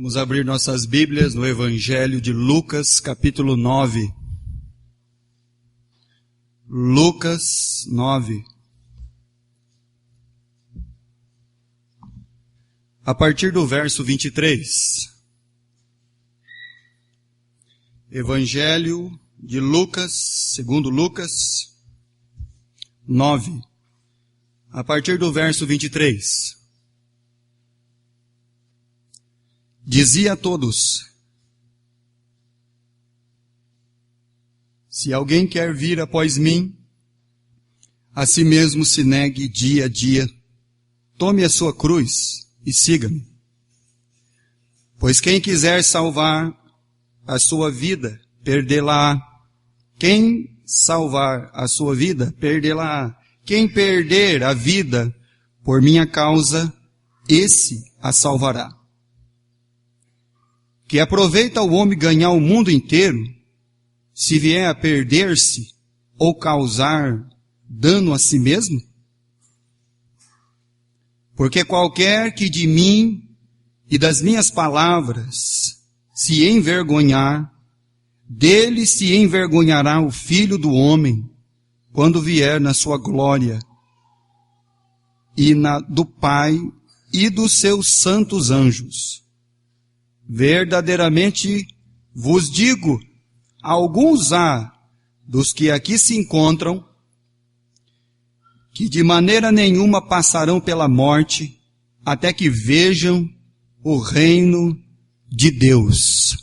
Vamos abrir nossas Bíblias no Evangelho de Lucas, capítulo 9. Lucas 9. A partir do verso 23. Evangelho de Lucas, segundo Lucas 9. A partir do verso 23. Dizia a todos: se alguém quer vir após mim, a si mesmo se negue dia a dia, tome a sua cruz e siga-me. Pois quem quiser salvar a sua vida, perdê-la-á. Quem salvar a sua vida, perdê-la-á. Quem perder a vida por minha causa, esse a salvará. Que aproveita o homem ganhar o mundo inteiro, se vier a perder-se ou causar dano a si mesmo? Porque qualquer que de mim e das minhas palavras se envergonhar, dele se envergonhará o Filho do Homem, quando vier na sua glória, e na do Pai e dos seus santos anjos. Verdadeiramente vos digo, alguns há dos que aqui se encontram, que de maneira nenhuma passarão pela morte, até que vejam o reino de Deus.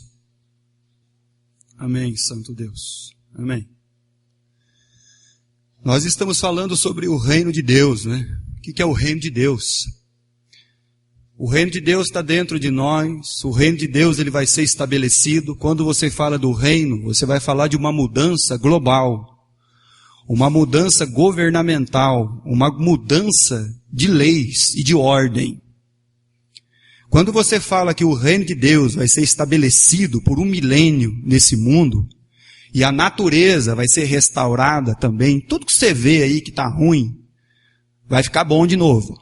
Amém, Santo Deus. Amém. Nós estamos falando sobre o reino de Deus, né? O que é o reino de Deus? O reino de Deus está dentro de nós, o reino de Deus ele vai ser estabelecido. Quando você fala do reino, você vai falar de uma mudança global, uma mudança governamental, uma mudança de leis e de ordem. Quando você fala que o reino de Deus vai ser estabelecido por 1 milênio nesse mundo, e a natureza vai ser restaurada também, tudo que você vê aí que está ruim, vai ficar bom de novo.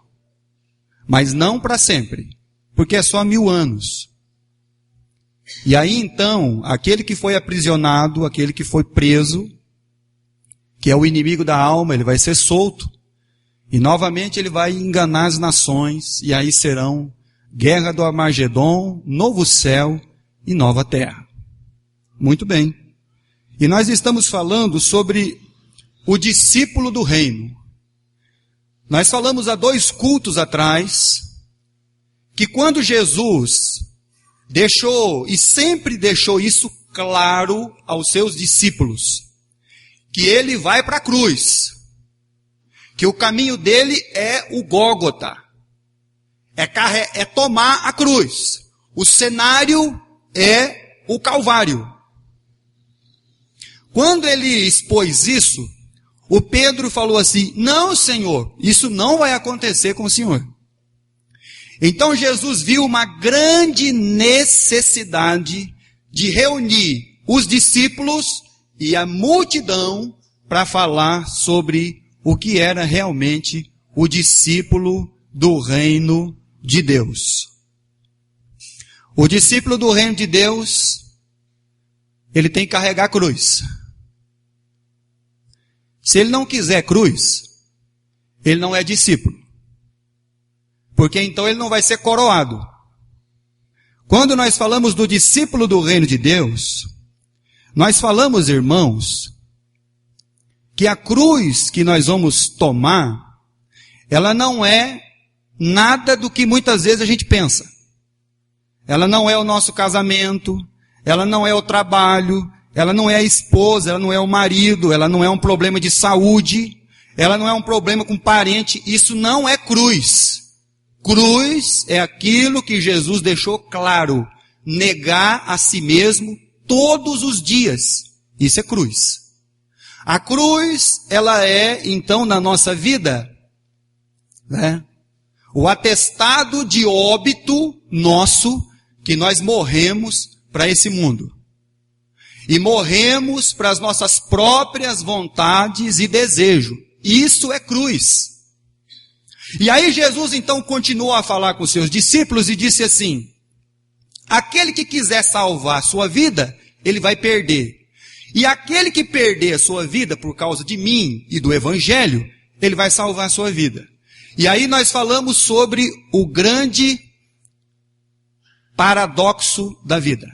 Mas não para sempre, porque é só 1000 anos. E aí então, aquele que foi aprisionado, aquele que foi preso, que é o inimigo da alma, ele vai ser solto. E novamente ele vai enganar as nações, e aí serão guerra do Armagedon, novo céu e nova terra. Muito bem. E nós estamos falando sobre o discípulo do reino. Nós falamos há 2 cultos atrás, que quando Jesus deixou, e sempre deixou isso claro aos seus discípulos, que ele vai para a cruz, que o caminho dele é o Gólgota, é tomar a cruz, o cenário é o Calvário. Quando ele expôs isso, o Pedro falou assim: não, Senhor, isso não vai acontecer com o Senhor. Então Jesus viu uma grande necessidade de reunir os discípulos e a multidão para falar sobre o que era realmente o discípulo do reino de Deus. O discípulo do reino de Deus, ele tem que carregar a cruz. Se ele não quiser cruz, ele não é discípulo. Porque então ele não vai ser coroado. Quando nós falamos do discípulo do reino de Deus, nós falamos, irmãos, que a cruz que nós vamos tomar, ela não é nada do que muitas vezes a gente pensa. Ela não é o nosso casamento, ela não é o trabalho, ela não é a esposa, ela não é o marido, ela não é um problema de saúde, ela não é um problema com parente, isso não é cruz. Cruz é aquilo que Jesus deixou claro, negar a si mesmo todos os dias. Isso é cruz. A cruz, ela é, então, na nossa vida, né, o atestado de óbito nosso, que nós morremos para esse mundo. E morremos para as nossas próprias vontades e desejos. Isso é cruz. E aí Jesus então continuou a falar com os seus discípulos e disse assim: Aquele que quiser salvar a sua vida, ele vai perder. E aquele que perder a sua vida por causa de mim e do Evangelho, ele vai salvar a sua vida. E aí nós falamos sobre o grande paradoxo da vida.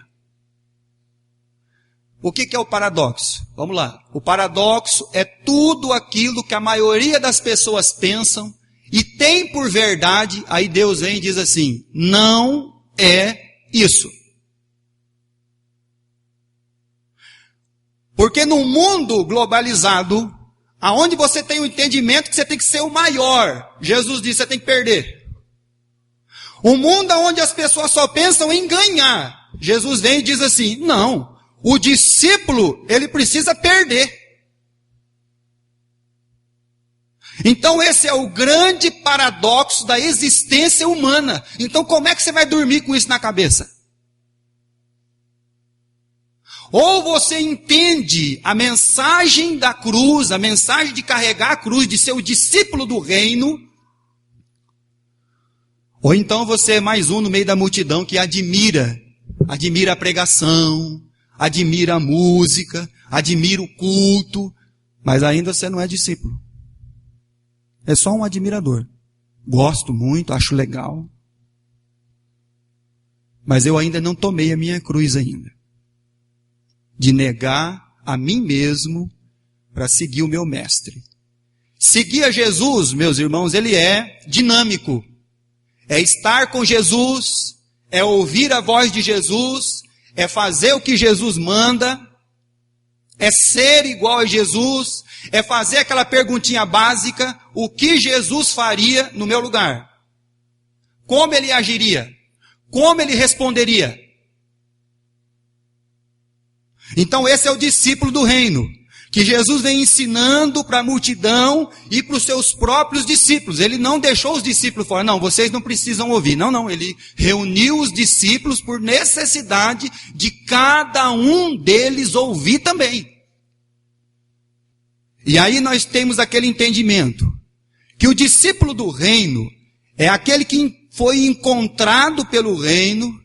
O que é o paradoxo? Vamos lá. O paradoxo é tudo aquilo que a maioria das pessoas pensam e tem por verdade, aí Deus vem e diz assim, não é isso. Porque no mundo globalizado, aonde você tem o entendimento que você tem que ser o maior, Jesus disse, você tem que perder. Um mundo onde as pessoas só pensam em ganhar, Jesus vem e diz assim, não, o discípulo, ele precisa perder. Então esse é o grande paradoxo da existência humana. Então como é que você vai dormir com isso na cabeça? Ou você entende a mensagem da cruz, a mensagem de carregar a cruz, de ser o discípulo do reino, ou então você é mais um no meio da multidão que admira a pregação, admira a música, admira o culto, mas ainda você não é discípulo. É só um admirador. Gosto muito, acho legal. Mas eu ainda não tomei a minha cruz ainda. De negar a mim mesmo para seguir o meu mestre. Seguir a Jesus, meus irmãos, ele é dinâmico. É estar com Jesus, é ouvir a voz de Jesus, é fazer o que Jesus manda, é ser igual a Jesus, é fazer aquela perguntinha básica, o que Jesus faria no meu lugar? Como ele agiria? Como ele responderia? Então esse é o discípulo do reino, que Jesus vem ensinando para a multidão e para os seus próprios discípulos. Ele não deixou os discípulos fora, não, vocês não precisam ouvir. Não, ele reuniu os discípulos por necessidade de cada um deles ouvir também. E aí nós temos aquele entendimento, que o discípulo do reino é aquele que foi encontrado pelo reino,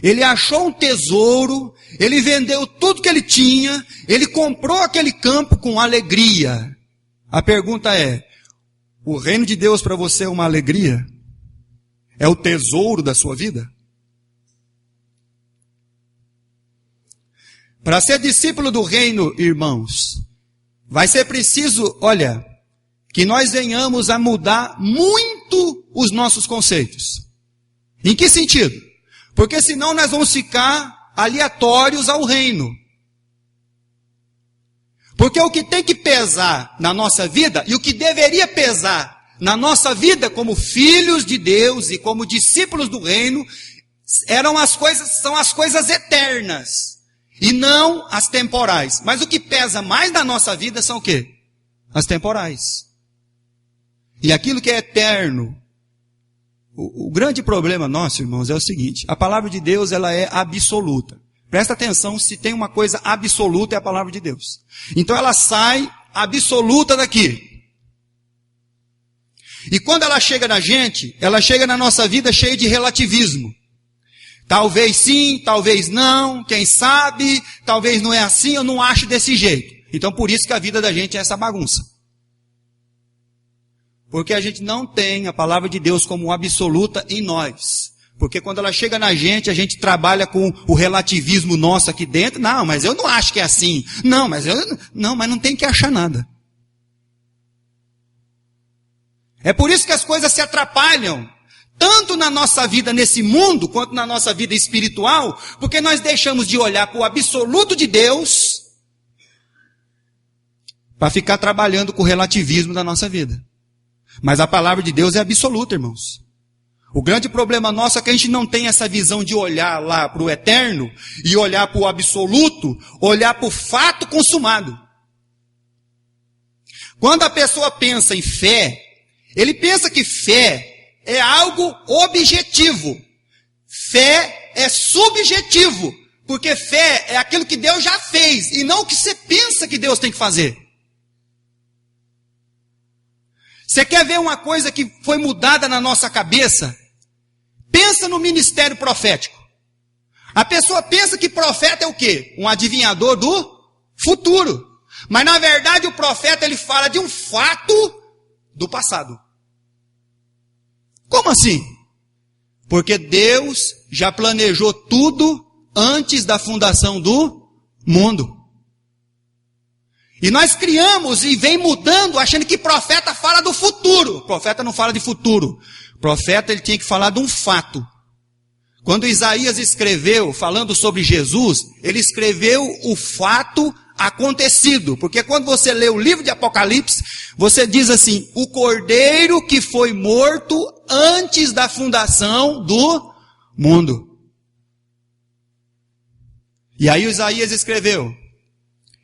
ele achou um tesouro, ele vendeu tudo que ele tinha, ele comprou aquele campo com alegria. A pergunta é, o reino de Deus para você é uma alegria? É o tesouro da sua vida? Para ser discípulo do reino, irmãos, vai ser preciso, olha, que nós venhamos a mudar muito os nossos conceitos. Em que sentido? Porque senão nós vamos ficar aleatórios ao reino. Porque o que tem que pesar na nossa vida, e o que deveria pesar na nossa vida como filhos de Deus e como discípulos do reino, são as coisas eternas, e não as temporais. Mas o que pesa mais na nossa vida são o quê? As temporais. E aquilo que é eterno. O grande problema nosso, irmãos, é o seguinte, a palavra de Deus, ela é absoluta. Presta atenção, se tem uma coisa absoluta é a palavra de Deus. Então ela sai absoluta daqui. E quando ela chega na gente, ela chega na nossa vida cheia de relativismo. Talvez sim, talvez não, quem sabe, talvez não é assim, eu não acho desse jeito. Então por isso que a vida da gente é essa bagunça. Porque a gente não tem a palavra de Deus como absoluta em nós. Porque quando ela chega na gente, a gente trabalha com o relativismo nosso aqui dentro. Não, mas eu não acho que é assim. Mas não tem que achar nada. É por isso que as coisas se atrapalham. Tanto na nossa vida nesse mundo, quanto na nossa vida espiritual. Porque nós deixamos de olhar para o absoluto de Deus para ficar trabalhando com o relativismo da nossa vida. Mas a palavra de Deus é absoluta, irmãos. O grande problema nosso é que a gente não tem essa visão de olhar lá para o eterno e olhar para o absoluto, olhar para o fato consumado. Quando a pessoa pensa em fé, ele pensa que fé é algo objetivo. Fé é subjetivo, porque fé é aquilo que Deus já fez e não o que você pensa que Deus tem que fazer. Você quer ver uma coisa que foi mudada na nossa cabeça? Pensa no ministério profético. A pessoa pensa que profeta é o quê? Um adivinhador do futuro. Mas na verdade o profeta ele fala de um fato do passado. Como assim? Porque Deus já planejou tudo antes da fundação do mundo. E nós criamos e vem mudando, achando que profeta fala do futuro. Profeta não fala de futuro. Profeta ele tinha que falar de um fato. Quando Isaías escreveu, falando sobre Jesus, ele escreveu o fato acontecido. Porque quando você lê o livro de Apocalipse, você diz assim, o cordeiro que foi morto antes da fundação do mundo. E aí Isaías escreveu,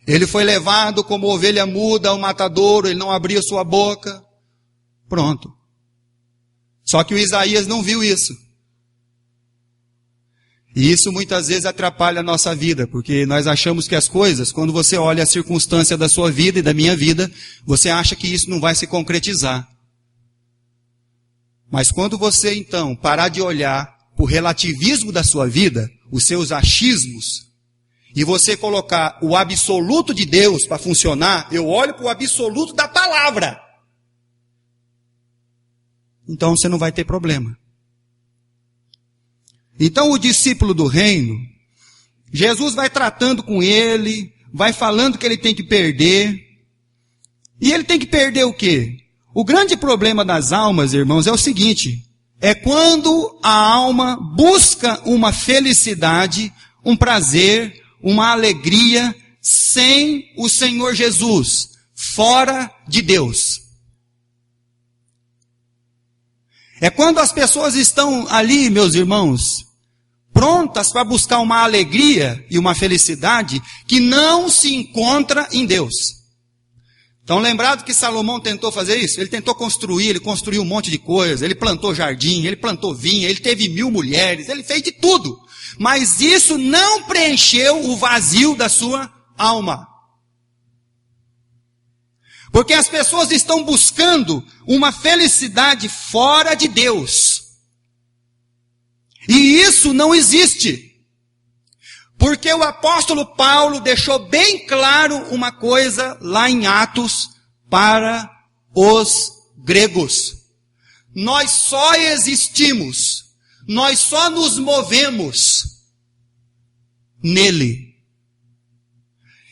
ele foi levado como ovelha muda ao matadouro, ele não abria sua boca. Pronto. Só que o Isaías não viu isso. E isso muitas vezes atrapalha a nossa vida, porque nós achamos que as coisas, quando você olha a circunstância da sua vida e da minha vida, você acha que isso não vai se concretizar. Mas quando você então parar de olhar o relativismo da sua vida, os seus achismos, e você colocar o absoluto de Deus para funcionar, eu olho para o absoluto da palavra. Então você não vai ter problema. Então o discípulo do reino, Jesus vai tratando com ele, vai falando que ele tem que perder. E ele tem que perder o quê? O grande problema das almas, irmãos, é o seguinte, é quando a alma busca uma felicidade, um prazer, uma alegria sem o Senhor Jesus, fora de Deus. É quando as pessoas estão ali, meus irmãos, prontas para buscar uma alegria e uma felicidade que não se encontra em Deus. Então, lembrado que Salomão tentou fazer isso? Ele tentou construir, ele construiu um monte de coisa, ele plantou jardim, ele plantou vinha, ele teve 1000 mulheres, ele fez de tudo. Mas isso não preencheu o vazio da sua alma. Porque as pessoas estão buscando uma felicidade fora de Deus. E isso não existe. Porque o apóstolo Paulo deixou bem claro uma coisa lá em Atos para os gregos. Nós só existimos, nós só nos movemos nele.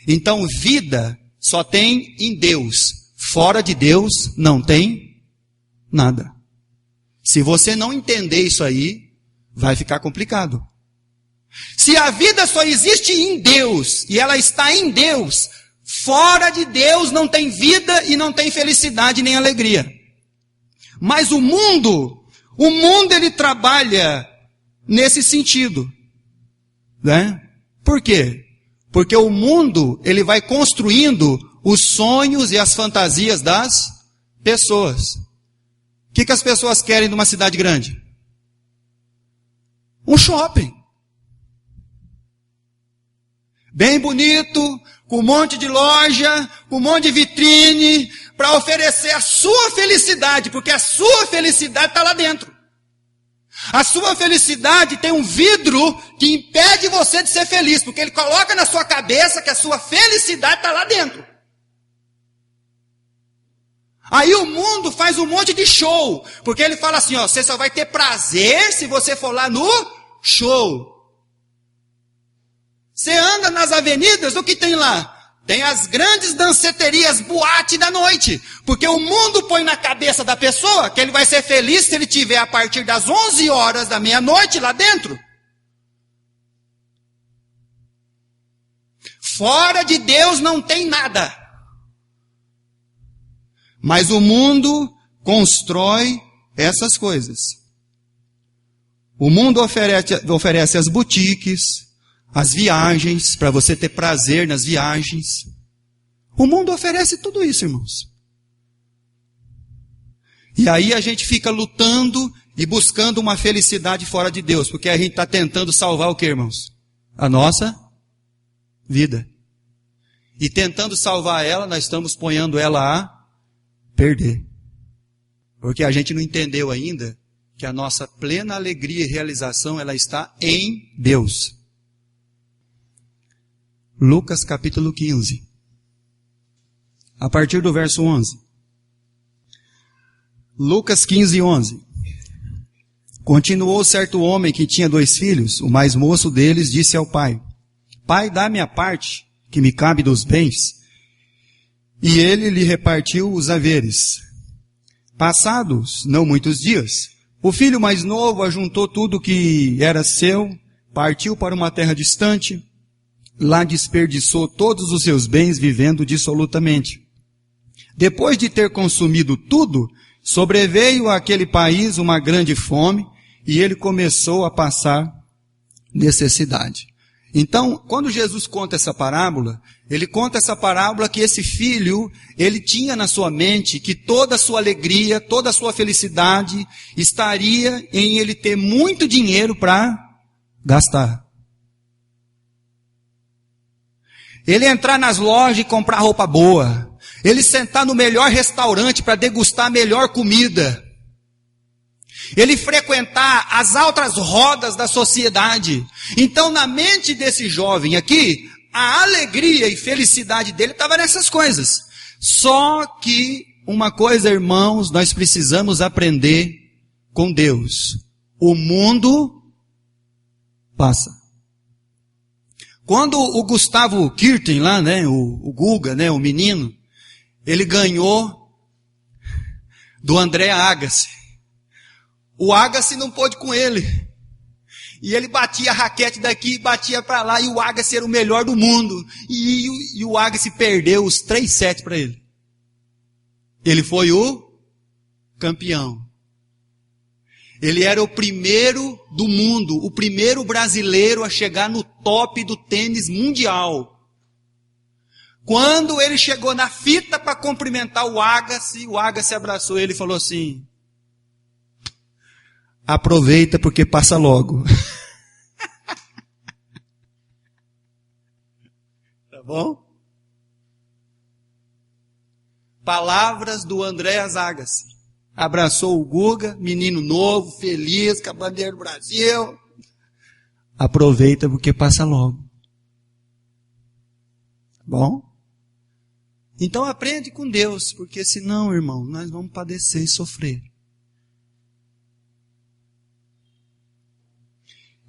Então vida só tem em Deus. Fora de Deus não tem nada. Se você não entender isso aí, vai ficar complicado. Se a vida só existe em Deus, e ela está em Deus, fora de Deus não tem vida e não tem felicidade nem alegria. Mas o mundo ele trabalha nesse sentido. Né? Por quê? Porque o mundo, ele vai construindo os sonhos e as fantasias das pessoas. O que as pessoas querem numa cidade grande? Um shopping. Bem bonito, com um monte de loja, com um monte de vitrine, para oferecer a sua felicidade, porque a sua felicidade está lá dentro. A sua felicidade tem um vidro que impede você de ser feliz, porque ele coloca na sua cabeça que a sua felicidade está lá dentro. Aí o mundo faz um monte de show, porque ele fala assim, ó, você só vai ter prazer se você for lá no show. Você anda nas avenidas, o que tem lá? Tem as grandes danceterias, boate da noite. Porque o mundo põe na cabeça da pessoa que ele vai ser feliz se ele tiver a partir das 11 horas da meia-noite lá dentro. Fora de Deus não tem nada. Mas o mundo constrói essas coisas. O mundo oferece as boutiques, as viagens, para você ter prazer nas viagens. O mundo oferece tudo isso, irmãos. E aí a gente fica lutando e buscando uma felicidade fora de Deus, porque a gente está tentando salvar o que, irmãos? A nossa vida. E tentando salvar ela, nós estamos ponhando ela a perder. Porque a gente não entendeu ainda que a nossa plena alegria e realização, ela está em Deus. Lucas capítulo 15. A partir do verso 11. Lucas 15, 11. Continuou certo homem que tinha 2 filhos. O mais moço deles disse ao pai: Pai, dá-me a parte que me cabe dos bens. E ele lhe repartiu os haveres. Passados não muitos dias, o filho mais novo ajuntou tudo que era seu, partiu para uma terra distante, lá desperdiçou todos os seus bens vivendo dissolutamente. Depois de ter consumido tudo, sobreveio àquele país uma grande fome e ele começou a passar necessidade. Então, quando Jesus conta essa parábola, ele conta essa parábola que esse filho, ele tinha na sua mente que toda a sua alegria, toda a sua felicidade estaria em ele ter muito dinheiro para gastar. Ele entrar nas lojas e comprar roupa boa. Ele sentar no melhor restaurante para degustar a melhor comida. Ele frequentar as altas rodas da sociedade. Então, na mente desse jovem aqui, a alegria e felicidade dele estava nessas coisas. Só que uma coisa, irmãos, nós precisamos aprender com Deus. O mundo passa. Quando o Gustavo Kirten lá, né, o Guga, né, o menino, ele ganhou do André Agassi. O Agassi não pôde com ele. E ele batia a raquete daqui, batia para lá, e o Agassi era o melhor do mundo. E o Agassi perdeu os 3 sets para ele. Ele foi o campeão. Ele era o primeiro do mundo, o primeiro brasileiro a chegar no top do tênis mundial. Quando ele chegou na fita para cumprimentar o Agassi abraçou ele e falou assim: aproveita porque passa logo. Tá bom? Palavras do Andréas Agassi. Abraçou o Guga, menino novo, feliz, com a bandeira do Brasil. Aproveita porque passa logo. Tá bom? Então aprende com Deus, porque senão, irmão, nós vamos padecer e sofrer.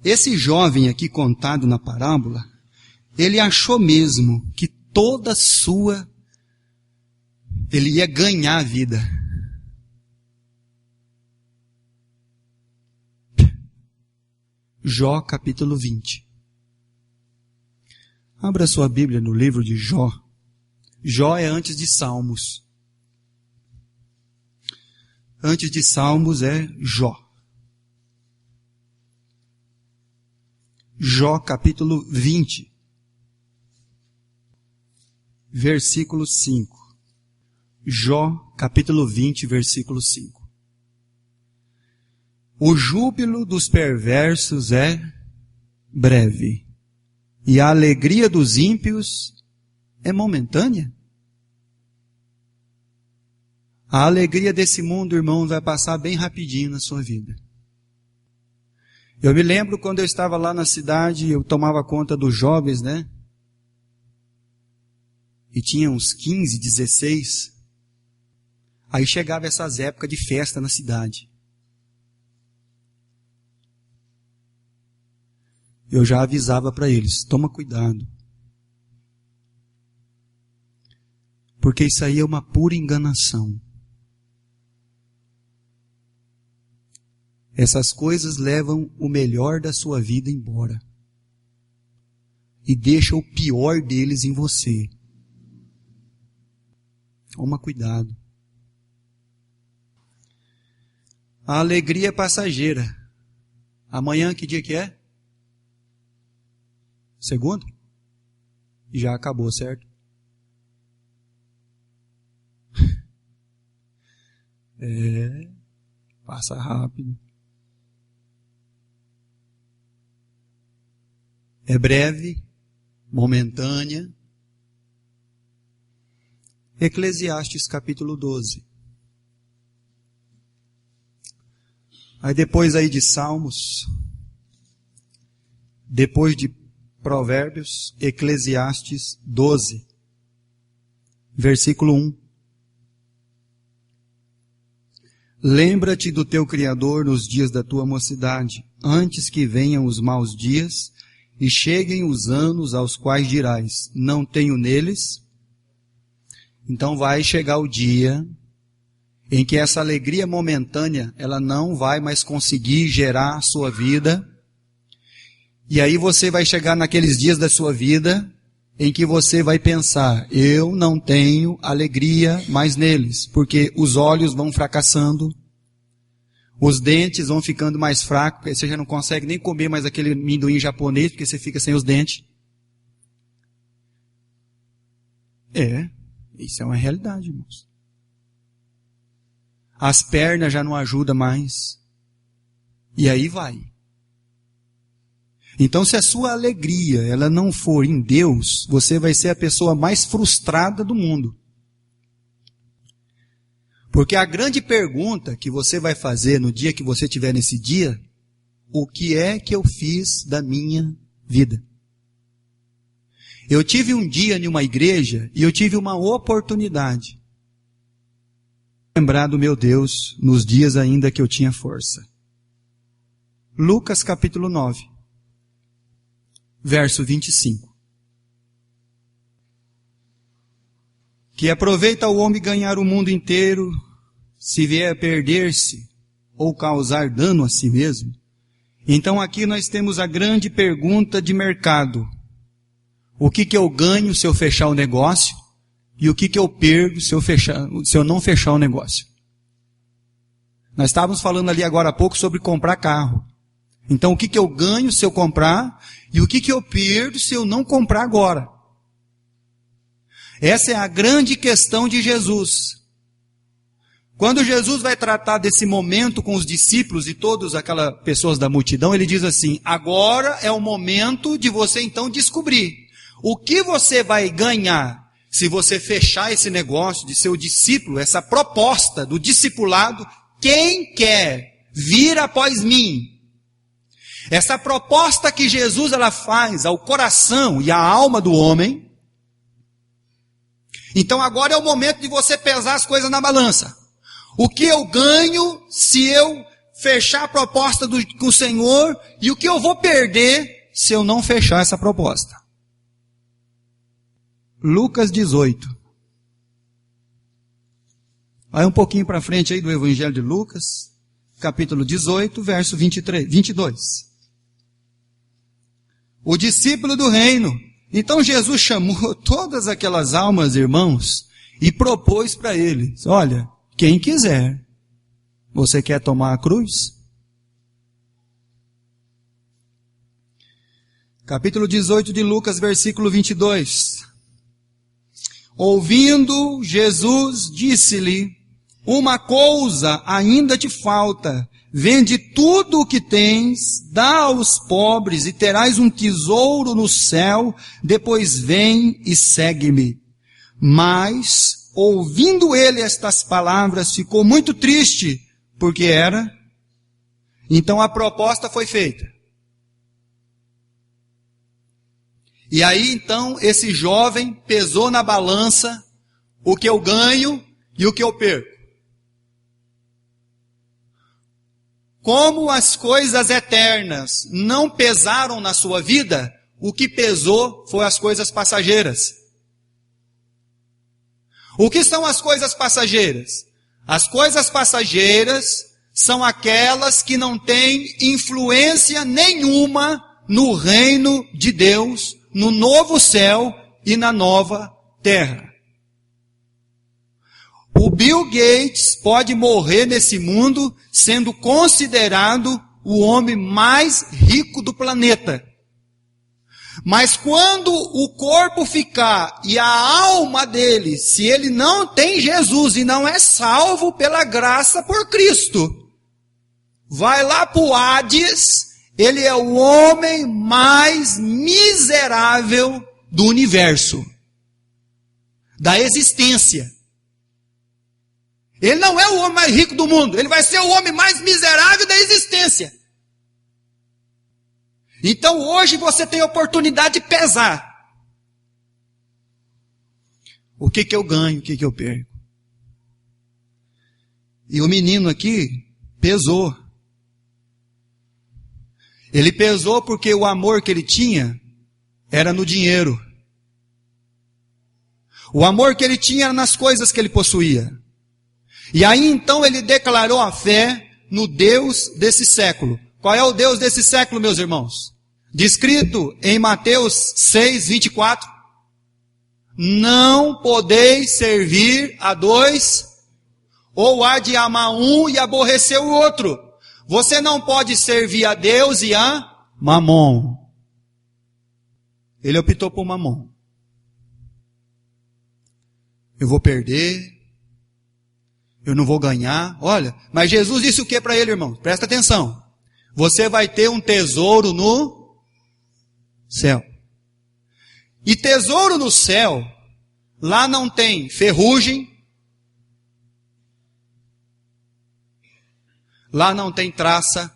Esse jovem aqui contado na parábola, ele achou mesmo que toda ele ia ganhar a vida. Jó capítulo 20. Abra sua Bíblia no livro de Jó. Jó é antes de Salmos. Antes de Salmos é Jó. Jó capítulo 20, versículo 5. Jó capítulo 20, versículo 5. O júbilo dos perversos é breve, e a alegria dos ímpios é momentânea. A alegria desse mundo, irmão, vai passar bem rapidinho na sua vida. Eu me lembro quando eu estava lá na cidade, eu tomava conta dos jovens, né? E tinha uns 15, 16. Aí chegava essas épocas de festa na cidade. Eu já avisava para eles, toma cuidado. Porque isso aí é uma pura enganação. Essas coisas levam o melhor da sua vida embora. E deixam o pior deles em você. Toma cuidado. A alegria é passageira. Amanhã, que dia que é? Segundo? Já acabou, certo? Passa rápido. É breve, momentânea. Eclesiastes capítulo 12. Aí depois aí de Salmos, depois de Provérbios, Eclesiastes 12, versículo 1. Lembra-te do teu Criador nos dias da tua mocidade, antes que venham os maus dias e cheguem os anos aos quais dirás, não tenho neles. Então vai chegar o dia em que essa alegria momentânea, ela não vai mais conseguir gerar a sua vida. E aí você vai chegar naqueles dias da sua vida em que você vai pensar, eu não tenho alegria mais neles, porque os olhos vão fracassando, os dentes vão ficando mais fracos, porque você já não consegue nem comer mais aquele amendoim japonês, porque você fica sem os dentes. Isso é uma realidade, irmãos. As pernas já não ajudam mais. E aí vai. Então, se a sua alegria ela não for em Deus, você vai ser a pessoa mais frustrada do mundo. Porque a grande pergunta que você vai fazer no dia que você estiver nesse dia, o que é que eu fiz da minha vida? Eu tive um dia em uma igreja e eu tive uma oportunidade de lembrar do meu Deus nos dias ainda que eu tinha força. Lucas capítulo 9. Verso 25. Que aproveita o homem ganhar o mundo inteiro, se vier a perder-se ou causar dano a si mesmo. Então aqui nós temos a grande pergunta de mercado. O que eu ganho se eu fechar o negócio? E o que eu perco se eu não fechar o negócio? Nós estávamos falando ali agora há pouco sobre comprar carro. Então o que eu ganho se eu comprar? E o que eu perdo se eu não comprar agora? Essa é a grande questão de Jesus. Quando Jesus vai tratar desse momento com os discípulos e todas aquelas pessoas da multidão, ele diz assim, agora é o momento de você então descobrir o que você vai ganhar se você fechar esse negócio de ser o discípulo, essa proposta do discipulado, quem quer vir após mim? Essa proposta que Jesus ela faz ao coração e à alma do homem. Então agora é o momento de você pesar as coisas na balança. O que eu ganho se eu fechar a proposta com o Senhor e o que eu vou perder se eu não fechar essa proposta. Lucas 18. Vai um pouquinho para frente aí do Evangelho de Lucas, capítulo 18, verso 22. O discípulo do reino. Então Jesus chamou todas aquelas almas, irmãos, e propôs para eles, olha, quem quiser, você quer tomar a cruz? Capítulo 18 de Lucas, versículo 22. Ouvindo, Jesus disse-lhe, uma coisa ainda te falta, vende tudo o que tens, dá aos pobres e terás um tesouro no céu, depois vem e segue-me. Mas, ouvindo ele estas palavras, ficou muito triste, porque era. Então a proposta foi feita. E aí então esse jovem pesou na balança o que eu ganho e o que eu perco. Como as coisas eternas não pesaram na sua vida, o que pesou foi as coisas passageiras. O que são as coisas passageiras? As coisas passageiras são aquelas que não têm influência nenhuma no reino de Deus, no novo céu e na nova terra. O Bill Gates pode morrer nesse mundo sendo considerado o homem mais rico do planeta. Mas quando o corpo ficar e a alma dele, se ele não tem Jesus e não é salvo pela graça por Cristo, vai lá para o Hades, ele é o homem mais miserável do universo, da existência. Ele não é o homem mais rico do mundo, ele vai ser o homem mais miserável da existência. Então hoje você tem a oportunidade de pesar. O que eu ganho, o que eu perco? E o menino aqui pesou. Ele pesou porque o amor que ele tinha era no dinheiro. O amor que ele tinha era nas coisas que ele possuía. E aí então ele declarou a fé no Deus desse século. Qual é o Deus desse século, meus irmãos? Descrito em Mateus 6, 24. Não podeis servir a dois, ou há de amar um e aborrecer o outro. Você não pode servir a Deus e a Mamon. Ele optou por Mamon. Eu vou perder, eu não vou ganhar. Olha, mas Jesus disse o que para ele, irmão? Presta atenção. Você vai ter um tesouro no céu. E tesouro no céu, lá não tem ferrugem, lá não tem traça.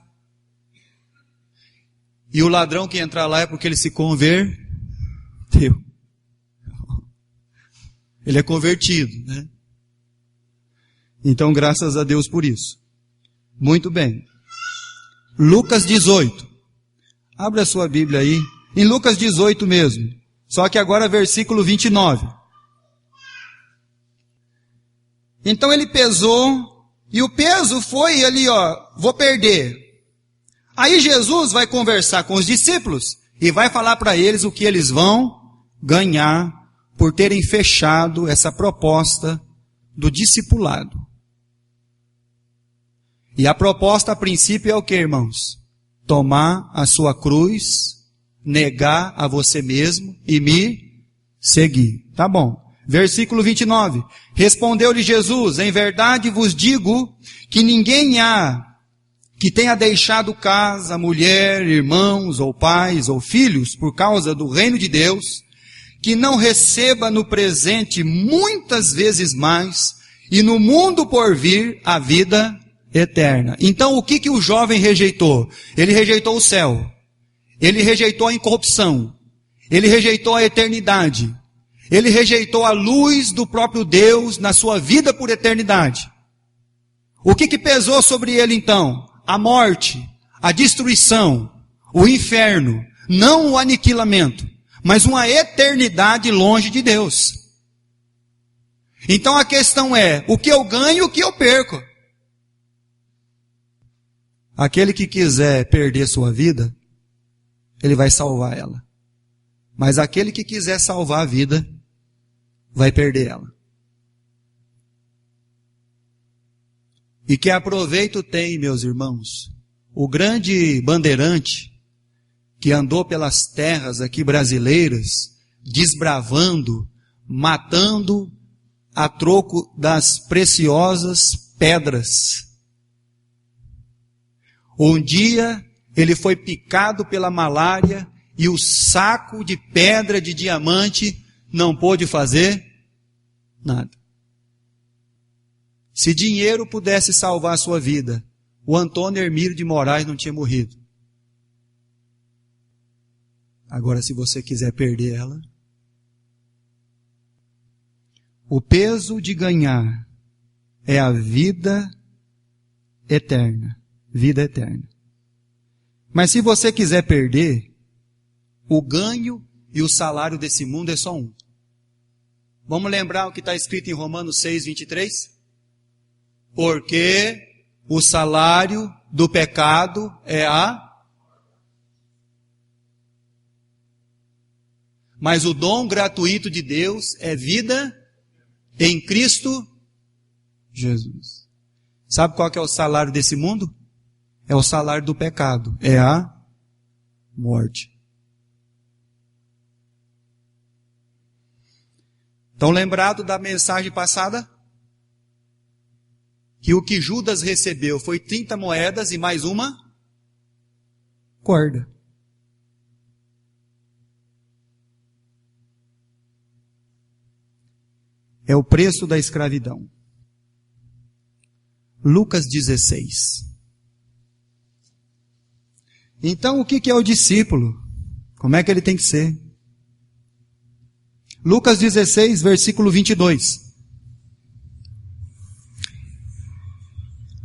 E o ladrão que entrar lá é porque ele se converteu. Ele é convertido, né? Então, graças a Deus por isso. Muito bem. Lucas 18. Abre a sua Bíblia aí. Em Lucas 18 mesmo. Só que agora versículo 29. Então ele pesou, e o peso foi ali, vou perder. Aí Jesus vai conversar com os discípulos e vai falar para eles o que eles vão ganhar por terem fechado essa proposta do discipulado. E a proposta a princípio é o que, irmãos? Tomar a sua cruz, negar a você mesmo e me seguir. Tá bom. Versículo 29. Respondeu-lhe Jesus: em verdade vos digo que ninguém há que tenha deixado casa, mulher, irmãos, ou pais, ou filhos, por causa do reino de Deus, que não receba no presente muitas vezes mais, e no mundo por vir a vida eterna. Então o que o jovem rejeitou? Ele rejeitou o céu. Ele rejeitou a incorrupção. Ele rejeitou a eternidade. Ele rejeitou a luz do próprio Deus na sua vida por eternidade. O que pesou sobre ele então? A morte, a destruição, o inferno, não o aniquilamento, mas uma eternidade longe de Deus. Então a questão é, o que eu ganho e o que eu perco? Aquele que quiser perder sua vida, ele vai salvar ela. Mas aquele que quiser salvar a vida, vai perder ela. E que aproveito tem, meus irmãos, o grande bandeirante que andou pelas terras aqui brasileiras, desbravando, matando a troco das preciosas pedras. Um dia ele foi picado pela malária e o saco de pedra de diamante não pôde fazer nada. Se dinheiro pudesse salvar a sua vida, o Antônio Hermílio de Moraes não tinha morrido. Agora, se você quiser perder ela, o peso de ganhar é a vida eterna. Vida eterna. Mas se você quiser perder, o ganho e o salário desse mundo é só um. Vamos lembrar o que está escrito em Romanos 6, 23? Porque o salário do pecado é mas o dom gratuito de Deus é vida em Cristo Jesus. Sabe qual que é o salário desse mundo? É o salário do pecado. É a morte. Estão lembrados da mensagem passada? Que o que Judas recebeu foi 30 moedas e mais uma corda. É o preço da escravidão. Lucas 16. Então, o que é o discípulo? Como é que ele tem que ser? Lucas 16, versículo 22.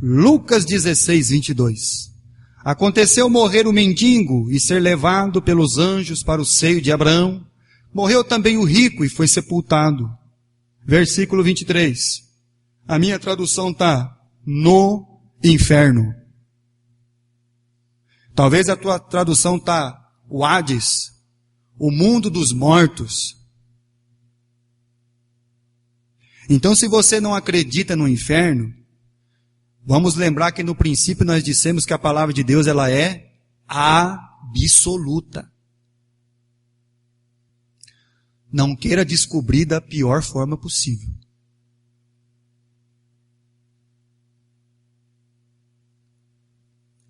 Lucas 16, 22. Aconteceu morrer o mendigo e ser levado pelos anjos para o seio de Abraão. Morreu também o rico e foi sepultado. Versículo 23. A minha tradução está no inferno. Talvez a tua tradução está o Hades, o mundo dos mortos. Então, se você não acredita no inferno, vamos lembrar que no princípio nós dissemos que a palavra de Deus ela é absoluta. Não queira descobrir da pior forma possível.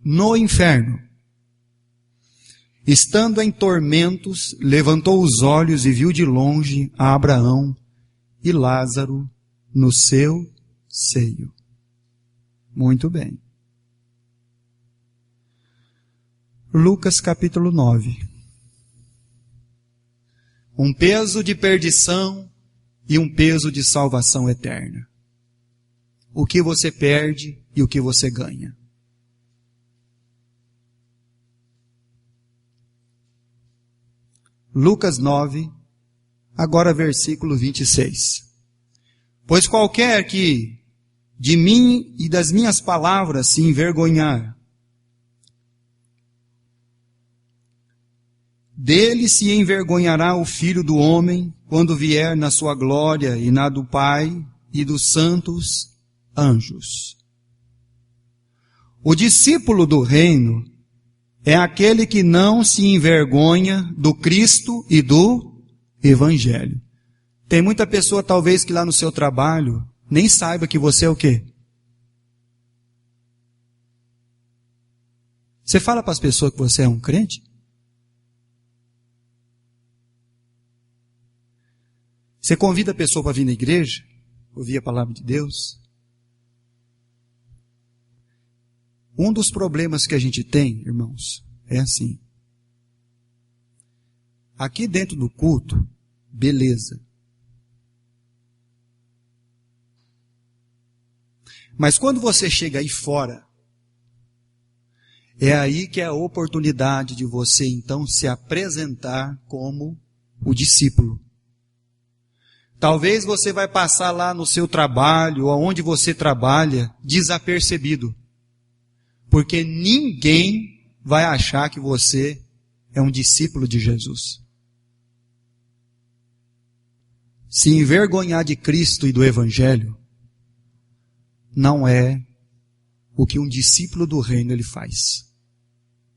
No inferno, estando em tormentos, levantou os olhos e viu de longe a Abraão e Lázaro no seu seio. Muito bem. Lucas capítulo 9. Um peso de perdição e um peso de salvação eterna. O que você perde e o que você ganha. Lucas 9, agora versículo 26. Pois qualquer que de mim e das minhas palavras se envergonhar, dele se envergonhará o Filho do Homem, quando vier na sua glória e na do Pai e dos santos anjos. O discípulo do reino é aquele que não se envergonha do Cristo e do Evangelho. Tem muita pessoa, talvez, que lá no seu trabalho nem saiba que você é o quê? Você fala para as pessoas que você é um crente? Você convida a pessoa para vir na igreja, ouvir a palavra de Deus? Um dos problemas que a gente tem, irmãos, é assim. Aqui dentro do culto, beleza. Mas quando você chega aí fora, é aí que é a oportunidade de você então se apresentar como o discípulo. Talvez você vai passar lá no seu trabalho, ou onde você trabalha, desapercebido. Porque ninguém vai achar que você é um discípulo de Jesus. Se envergonhar de Cristo e do Evangelho, não é o que um discípulo do reino ele faz.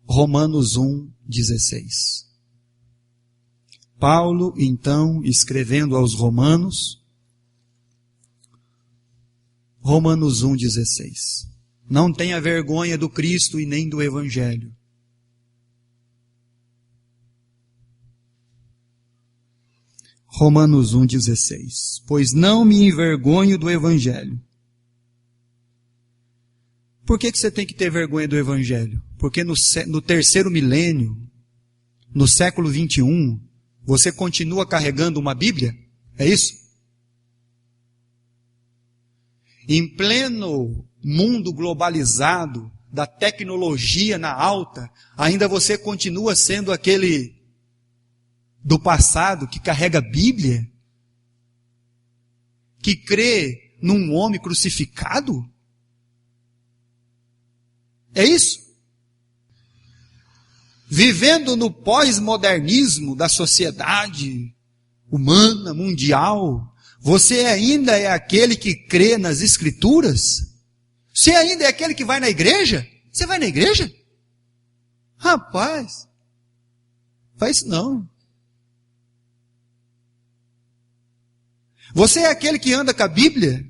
Romanos 1:16. Paulo, então, escrevendo aos Romanos, Romanos 1:16. Não tenha vergonha do Cristo e nem do Evangelho. Romanos 1:16. Pois não me envergonho do Evangelho. Por que você tem que ter vergonha do Evangelho? Porque no terceiro milênio, no século 21, você continua carregando uma Bíblia? É isso? Em pleno mundo globalizado, da tecnologia na alta, ainda você continua sendo aquele do passado que carrega a Bíblia? Que crê num homem crucificado? É isso? Vivendo no pós-modernismo da sociedade humana, mundial, você ainda é aquele que crê nas Escrituras? Você ainda é aquele que vai na igreja? Você vai na igreja? Rapaz, faz isso não. Você é aquele que anda com a Bíblia?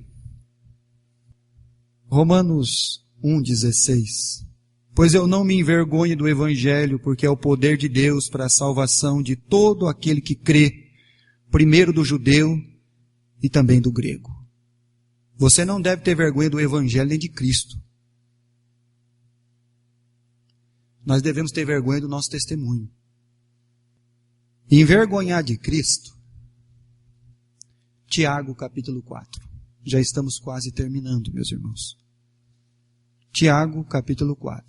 Romanos 1:16. Pois eu não me envergonho do Evangelho, porque é o poder de Deus para a salvação de todo aquele que crê, primeiro do judeu e também do grego. Você não deve ter vergonha do Evangelho nem de Cristo. nós devemos ter vergonha do nosso testemunho. Envergonhar de Cristo, Tiago capítulo 4. Já estamos quase terminando, meus irmãos. Tiago capítulo 4.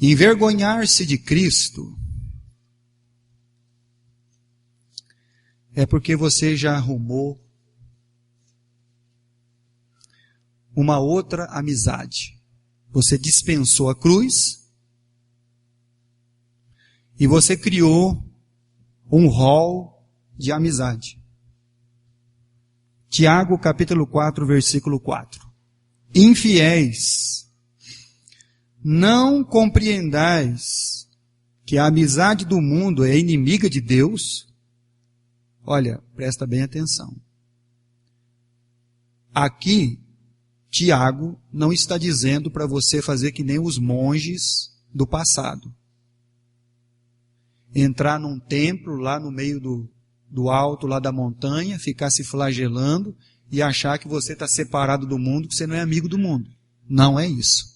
Envergonhar-se de Cristo é porque você já arrumou uma outra amizade. Você dispensou a cruz e você criou um rol de amizade. Tiago capítulo 4, versículo 4. Infiéis, não compreendais que a amizade do mundo é inimiga de Deus? Olha, presta bem atenção. Aqui, Tiago não está dizendo para você fazer que nem os monges do passado. Entrar num templo lá no meio do alto, lá da montanha, ficar se flagelando e achar que você está separado do mundo, que você não é amigo do mundo. Não é isso.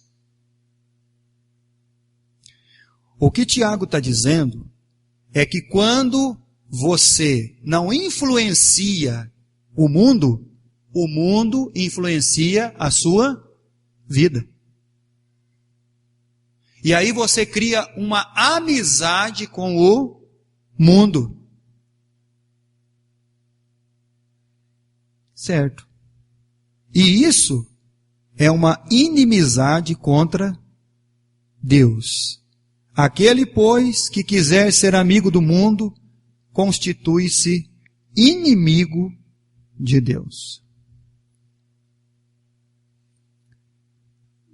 O que Tiago está dizendo é que quando você não influencia o mundo influencia a sua vida. E aí você cria uma amizade com o mundo. Certo. E isso é uma inimizade contra Deus. Aquele, pois, que quiser ser amigo do mundo, constitui-se inimigo de Deus.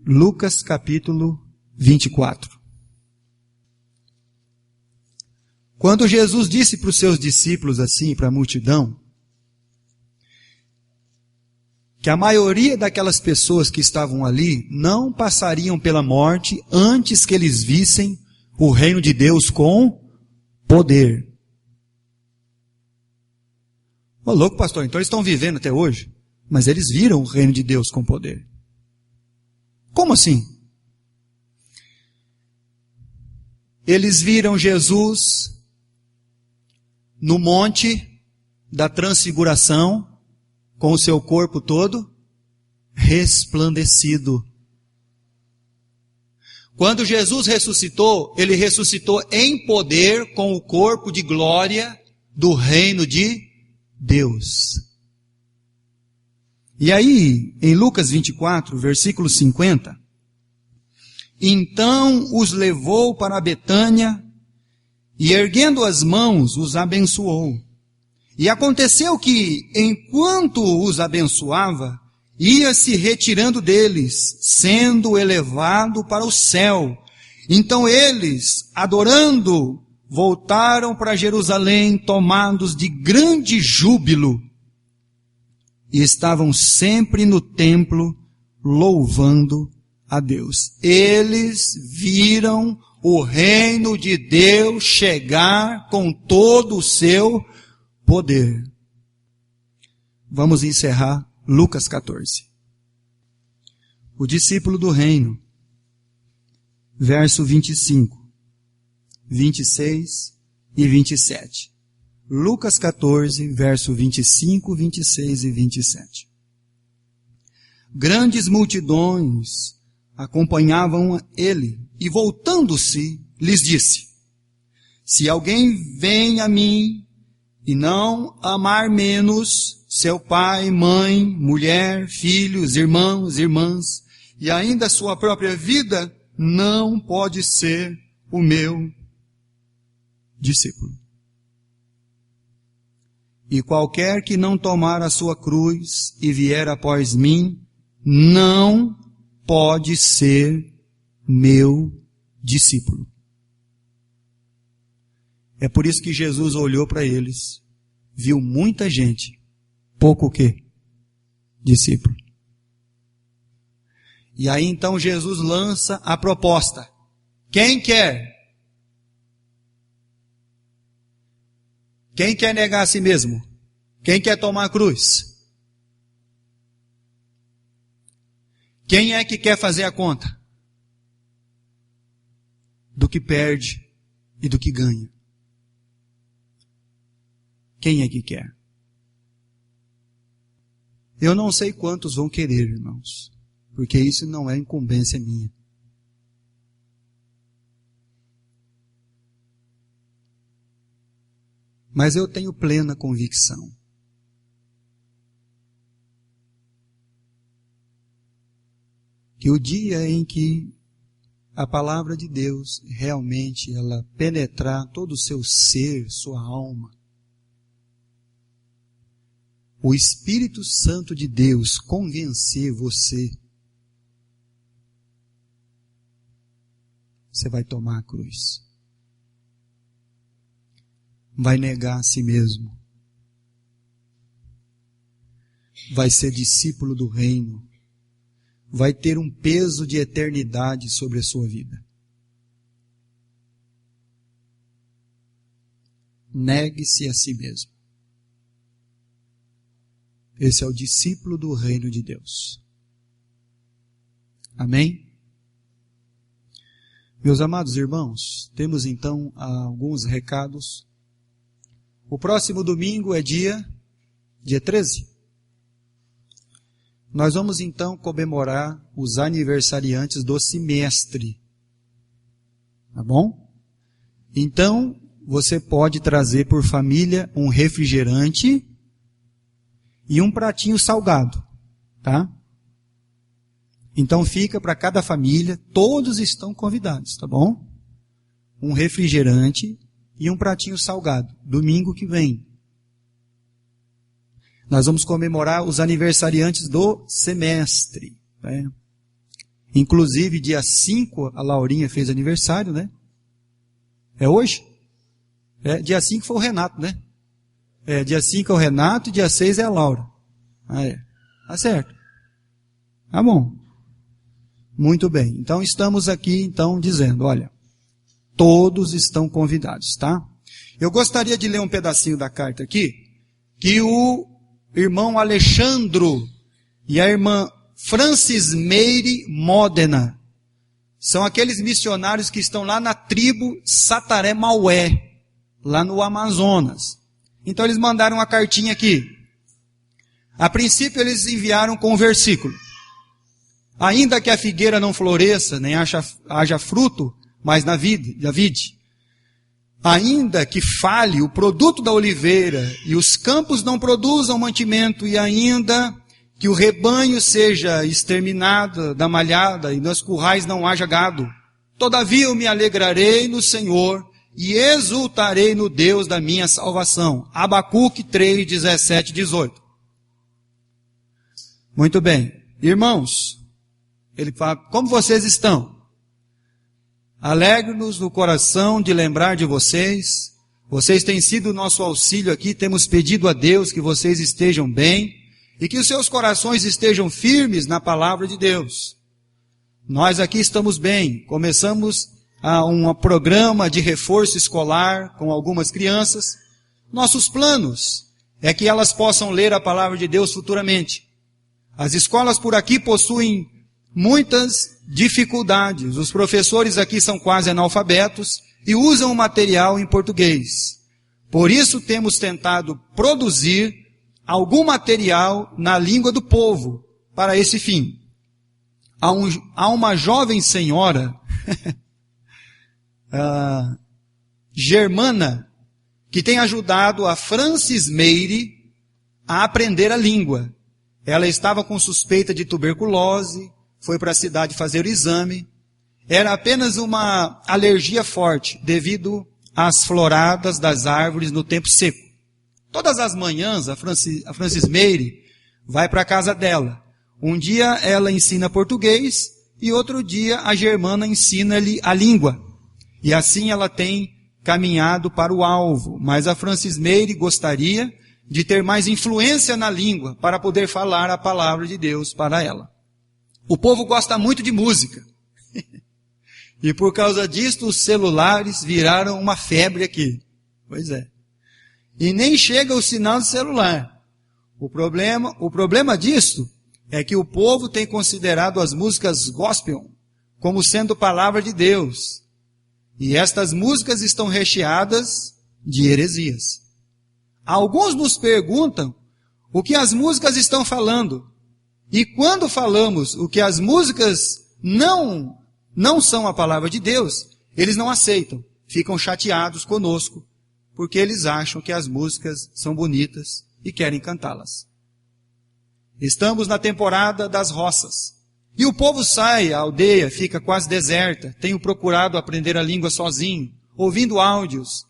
Lucas capítulo 24. Quando Jesus disse para os seus discípulos assim, para a multidão, que a maioria daquelas pessoas que estavam ali não passariam pela morte antes que eles vissem o reino de Deus com poder. Ô louco, pastor, então eles estão vivendo até hoje, mas eles viram o reino de Deus com poder. Como assim? Eles viram Jesus no monte da transfiguração, com o seu corpo todo resplandecido. Quando Jesus ressuscitou, ele ressuscitou em poder com o corpo de glória do reino de Deus. E aí, em Lucas 24, versículo 50, então os levou para Betânia e erguendo as mãos os abençoou. E aconteceu que, enquanto os abençoava, ia se retirando deles, sendo elevado para o céu. Então eles, adorando, voltaram para Jerusalém, tomados de grande júbilo, e estavam sempre no templo, louvando a Deus. Eles viram o reino de Deus chegar com todo o seu poder. Vamos encerrar Lucas 14. O discípulo do reino, verso 25, 26 e 27. Lucas 14, verso 25, 26 e 27. Grandes multidões acompanhavam ele, e voltando-se, lhes disse: se alguém vem a mim e não amar menos seu pai, mãe, mulher, filhos, irmãos, irmãs, e ainda sua própria vida, não pode ser o meu discípulo. E qualquer que não tomar a sua cruz e vier após mim, não pode ser meu discípulo. É por isso que Jesus olhou para eles, viu muita gente, pouco o quê? Discípulo. E aí então Jesus lança a proposta. Quem quer? Quem quer negar a si mesmo? Quem quer tomar a cruz? Quem é que quer fazer a conta? do que perde e do que ganha. Quem é que quer? Eu não sei quantos vão querer, irmãos, porque isso não é incumbência minha. Mas eu tenho plena convicção que o dia em que a palavra de Deus realmente ela penetrar todo o seu ser, sua alma, o Espírito Santo de Deus convencer você, você vai tomar a cruz. Vai negar a si mesmo. Vai ser discípulo do reino. Vai ter um peso de eternidade sobre a sua vida. Negue-se a si mesmo. Esse é o discípulo do reino de Deus. Amém? Meus amados irmãos, temos então alguns recados. O próximo domingo é dia 13. Nós vamos então comemorar os aniversariantes do semestre. Tá bom? Então, você pode trazer por família um refrigerante e um pratinho salgado, tá? Então fica para cada família, todos estão convidados, tá bom? Um refrigerante e um pratinho salgado, domingo que vem. Nós vamos comemorar os aniversariantes do semestre, né? Inclusive dia 5 a Laurinha fez aniversário, né? É hoje? Dia 5 foi o Renato, né? Dia 5 é o Renato e dia 6 é a Laura. Tá certo. Tá bom. Muito bem. Então estamos aqui então dizendo, olha, todos estão convidados, tá? Eu gostaria de ler um pedacinho da carta aqui, que o irmão Alexandro e a irmã Francis Meire Modena são aqueles missionários que estão lá na tribo Sataré Maué, lá no Amazonas. Então eles mandaram uma cartinha aqui. A princípio eles enviaram com um versículo. Ainda que a figueira não floresça, nem haja fruto, mas na vide. Ainda que falhe o produto da oliveira, e os campos não produzam mantimento, e ainda que o rebanho seja exterminado da malhada, e nos currais não haja gado. Todavia eu me alegrarei no Senhor, e exultarei no Deus da minha salvação. Abacuque 3, 17, 18. Muito bem. Irmãos, ele fala, como vocês estão? Alegre-nos no coração de lembrar de vocês. Vocês têm sido o nosso auxílio aqui. Temos pedido a Deus que vocês estejam bem e que os seus corações estejam firmes na palavra de Deus. Nós aqui estamos bem. Começamos um programa de reforço escolar com algumas crianças. Nossos planos é que elas possam ler a palavra de Deus futuramente. As escolas por aqui possuem muitas dificuldades. Os professores aqui são quase analfabetos e usam o material em português. Por isso temos tentado produzir algum material na língua do povo para esse fim. Há uma jovem senhora germana que tem ajudado a Francis Meire a aprender a língua. Ela estava com suspeita de tuberculose, foi para a cidade fazer o exame. Era apenas uma alergia forte, devido às floradas das árvores no tempo seco. Todas as manhãs, a Francis Meire vai para a casa dela. Um dia ela ensina português e outro dia a germana ensina-lhe a língua. E assim ela tem caminhado para o alvo. Mas a Francis Meire gostaria de ter mais influência na língua para poder falar a palavra de Deus para ela. O povo gosta muito de música. E por causa disto, os celulares viraram uma febre aqui. Pois é. E nem chega o sinal de celular. O problema disto é que o povo tem considerado as músicas gospel como sendo palavra de Deus. E estas músicas estão recheadas de heresias. Alguns nos perguntam o que as músicas estão falando. E quando falamos o que as músicas não são a palavra de Deus, eles não aceitam, ficam chateados conosco, porque eles acham que as músicas são bonitas e querem cantá-las. Estamos na temporada das roças. E o povo sai, a aldeia fica quase deserta. Tenho procurado aprender a língua sozinho, ouvindo áudios.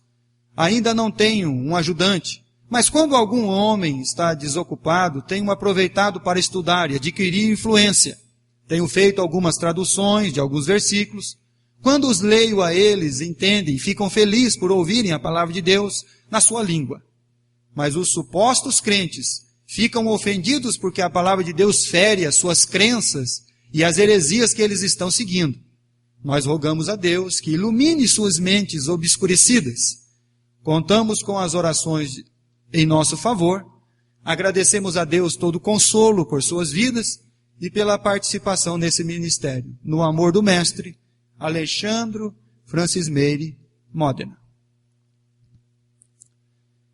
Ainda não tenho um ajudante. Mas quando algum homem está desocupado, tenho aproveitado para estudar e adquirir influência. Tenho feito algumas traduções de alguns versículos. Quando os leio a eles, entendem e ficam felizes por ouvirem a palavra de Deus na sua língua. Mas os supostos crentes ficam ofendidos porque a palavra de Deus fere as suas crenças e as heresias que eles estão seguindo. Nós rogamos a Deus que ilumine suas mentes obscurecidas. Contamos com as orações em nosso favor. Agradecemos a Deus todo o consolo por suas vidas e pela participação nesse ministério. No amor do Mestre, Alexandro Francis Meire, Modena.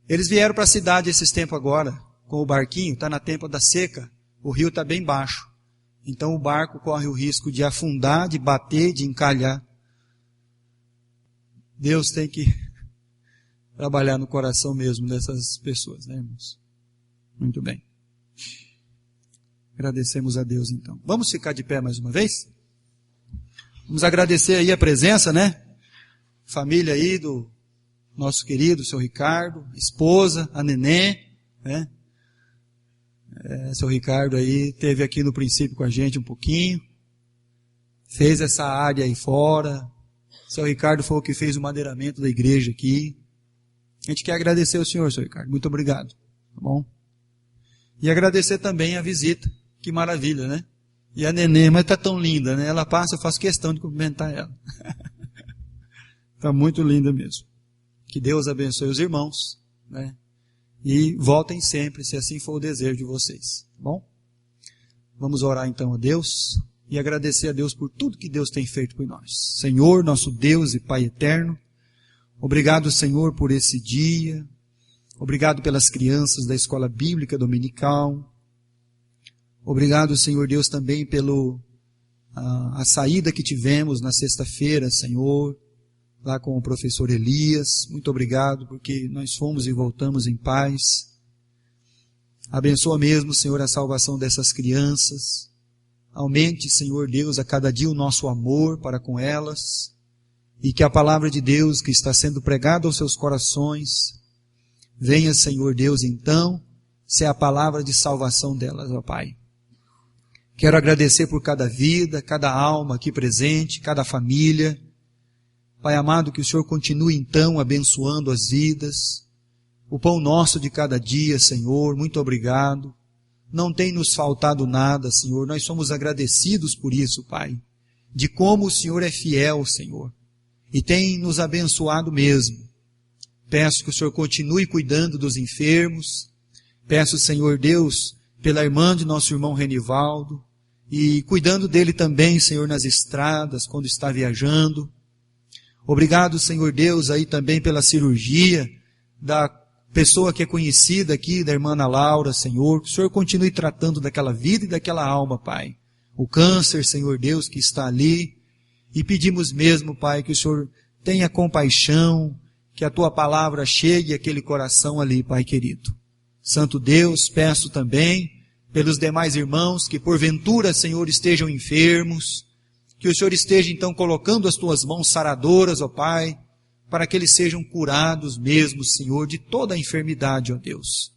Eles vieram para a cidade esses tempos agora, com o barquinho, está na tempo da seca, o rio está bem baixo. Então o barco corre o risco de afundar, de bater, de encalhar. Deus tem que trabalhar no coração mesmo dessas pessoas, né, irmãos? Muito bem. Agradecemos a Deus então. Vamos ficar de pé mais uma vez? Vamos agradecer aí a presença, né? Família aí do nosso querido, seu Ricardo, esposa, a Nenê, né? Seu Ricardo aí esteve aqui no princípio com a gente um pouquinho, fez essa área aí fora. Seu Ricardo foi o que fez o madeiramento da igreja aqui. A gente quer agradecer ao senhor, seu Ricardo. Muito obrigado. Tá bom? E agradecer também a visita. Que maravilha, né? E a Nenê, mas está tão linda, né? Ela passa, eu faço questão de cumprimentar ela. Está muito linda mesmo. Que Deus abençoe os irmãos, né? E voltem sempre, se assim for o desejo de vocês. Tá bom? Vamos orar então a Deus e agradecer a Deus por tudo que Deus tem feito por nós. Senhor, nosso Deus e Pai eterno, obrigado, Senhor, por esse dia. Obrigado pelas crianças da escola bíblica dominical. Obrigado, Senhor Deus, também pelo a saída que tivemos na sexta-feira, Senhor, lá com o professor Elias. Muito obrigado, porque nós fomos e voltamos em paz. Abençoa mesmo, Senhor, a salvação dessas crianças. Aumente, Senhor Deus, a cada dia o nosso amor para com elas. E que a palavra de Deus que está sendo pregada aos seus corações venha, Senhor Deus, então, ser a palavra de salvação delas, ó Pai. Quero agradecer por cada vida, cada alma aqui presente, cada família. Pai amado, que o Senhor continue então abençoando as vidas. O pão nosso de cada dia, Senhor, muito obrigado. Não tem nos faltado nada, Senhor. Nós somos agradecidos por isso, Pai. De como o Senhor é fiel, Senhor. E tem nos abençoado mesmo. Peço que o Senhor continue cuidando dos enfermos. Peço, Senhor Deus, pela irmã de nosso irmão Renivaldo. E cuidando dele também, Senhor, nas estradas, quando está viajando. Obrigado, Senhor Deus, aí também pela cirurgia da pessoa que é conhecida aqui, da irmã Ana Laura, Senhor. Que o Senhor continue tratando daquela vida e daquela alma, Pai. O câncer, Senhor Deus, que está ali. E pedimos mesmo, Pai, que o Senhor tenha compaixão, que a Tua palavra chegue àquele coração ali, Pai querido. Santo Deus, peço também pelos demais irmãos que porventura, Senhor, estejam enfermos, que o Senhor esteja então colocando as Tuas mãos saradoras, ó Pai, para que eles sejam curados mesmo, Senhor, de toda a enfermidade, ó Deus.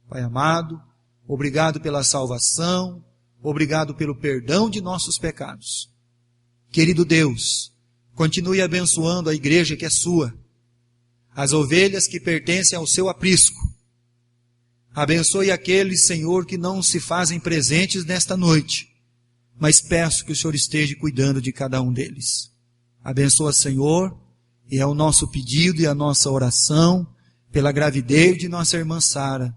Pai amado, obrigado pela salvação, obrigado pelo perdão de nossos pecados. Querido Deus, continue abençoando a igreja que é sua, as ovelhas que pertencem ao seu aprisco. Abençoe aqueles, Senhor, que não se fazem presentes nesta noite, mas peço que o Senhor esteja cuidando de cada um deles. Abençoa, Senhor, e é o nosso pedido e a nossa oração pela gravidez de nossa irmã Sara.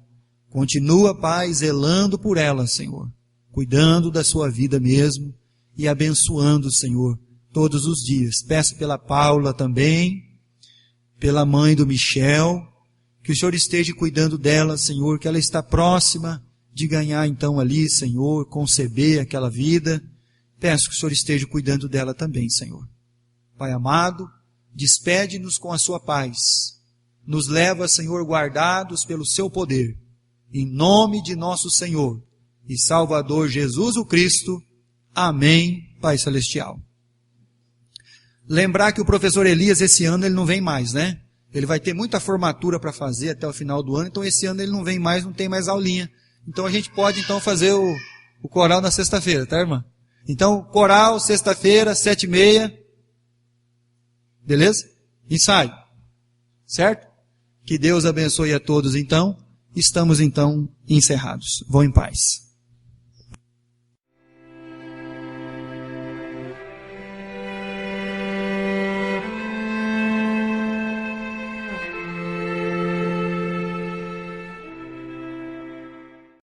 Continua, Pai, zelando por ela, Senhor, cuidando da sua vida mesmo e abençoando, Senhor, todos os dias. Peço pela Paula também, pela mãe do Michel, que o Senhor esteja cuidando dela, Senhor, que ela está próxima de ganhar então ali, Senhor, conceber aquela vida. Peço que o Senhor esteja cuidando dela também, Senhor. Pai amado, despede-nos com a sua paz. Nos leva, Senhor, guardados pelo seu poder. Em nome de nosso Senhor e Salvador Jesus o Cristo. Amém, Pai Celestial. Lembrar que o professor Elias, esse ano, ele não vem mais, né? Ele vai ter muita formatura para fazer até o final do ano, então esse ano ele não vem mais, não tem mais aulinha. Então a gente pode, então, fazer o coral na sexta-feira, tá, irmã? Então, coral, sexta-feira, 7h30. Beleza? Ensaio. Certo? Que Deus abençoe a todos, então. Estamos, então, encerrados. Vão em paz.